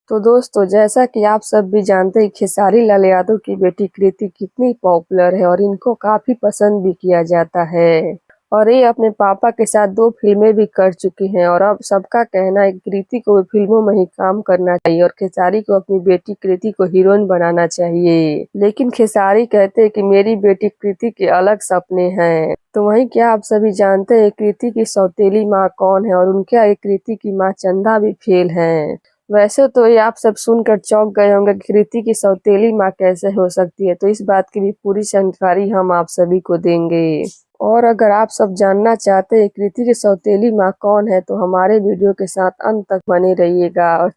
तो दोस्तों, जैसा कि आप सब भी जानते हैं, खेसारी लाल यादव की बेटी कृति कितनी पॉपुलर है और इनको काफी पसंद भी किया जाता है। और ये अपने पापा के साथ 2 फिल्में भी कर चुकी हैं और अब सबका कहना है कि कृति को फिल्मों में ही काम करना चाहिए और खेसारी को अपनी बेटी कृति को हीरोइन बनाना चाहिए। लेकिन खेसारी कहते हैं कि मेरी बेटी कृति के अलग सपने हैं। तो वहीं क्या आप सभी जानते हैं कृति की सौतेली माँ कौन है और उनके कृति की माँ चंदा भी फेल हैं। वैसे तो ये आप सब सुनकर चौंक गए होंगे कि कृति की सौतेली माँ कैसे हो सकती है, तो इस बात की भी पूरी जानकारी हम आप सभी को देंगे। और अगर आप सब जानना चाहते हैं कृति की सौतेली माँ कौन है, तो हमारे वीडियो के साथ अंत तक बने रहिएगा।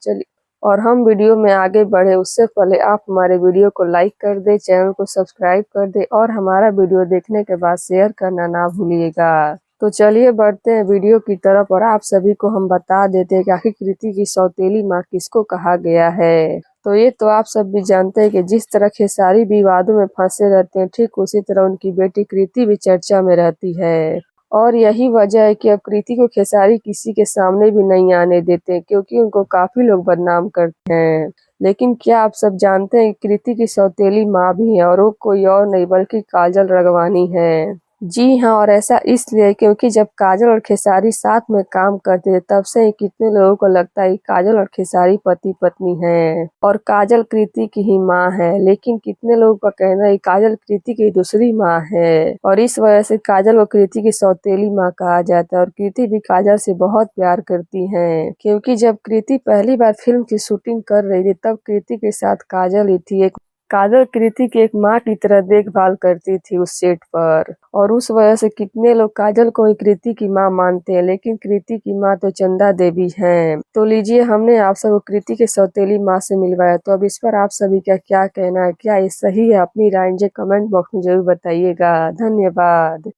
और हम वीडियो में आगे बढ़े उससे पहले आप हमारे वीडियो को लाइक कर दे, चैनल को सब्सक्राइब कर दे और हमारा वीडियो देखने के बाद शेयर करना ना भूलिएगा। तो चलिए बढ़ते हैं वीडियो की तरफ और आप सभी को हम बता देते हैं कि आखिर कृति की सौतेली माँ किसको कहा गया है। तो ये तो आप सब भी जानते हैं कि जिस तरह खेसारी विवादों में फंसे रहते हैं, ठीक उसी तरह उनकी बेटी कृति भी चर्चा में रहती है। और यही वजह है कि अब कृति को खेसारी किसी के सामने भी नहीं आने देते, क्योंकि उनको काफी लोग बदनाम करते हैं। लेकिन क्या आप सब जानते हैं कृति की सौतेली माँ भी है और वो कोई और नहीं बल्कि काजल राघवानी है। जी हाँ, और ऐसा इसलिए क्योंकि जब काजल और खेसारी साथ में काम करते थे तब से ही कितने लोगों को लगता है कि काजल और खेसारी पति पत्नी हैं और काजल कृति की ही माँ है। लेकिन कितने लोगों का कहना है कि काजल कृति की दूसरी माँ है और इस वजह से काजल को कृति की सौतेली माँ कहा जाता है। और कृति भी काजल से बहुत प्यार करती है, क्योंकि जब कृति पहली बार फिल्म की शूटिंग कर रही थी तब कृति के साथ काजल ही थी। काजल कृति की एक माँ की तरह देखभाल करती थी उस सेट पर और उस वजह से कितने लोग काजल को ही कृति की माँ मानते हैं, लेकिन कृति की माँ तो चंदा देवी हैं। तो लीजिए, हमने आप सबको कृति के सौतेली माँ से मिलवाया, तो अब इस पर आप सभी का क्या कहना है, क्या ये सही है? अपनी राय मुझे कमेंट बॉक्स में जरूर बताइएगा। धन्यवाद।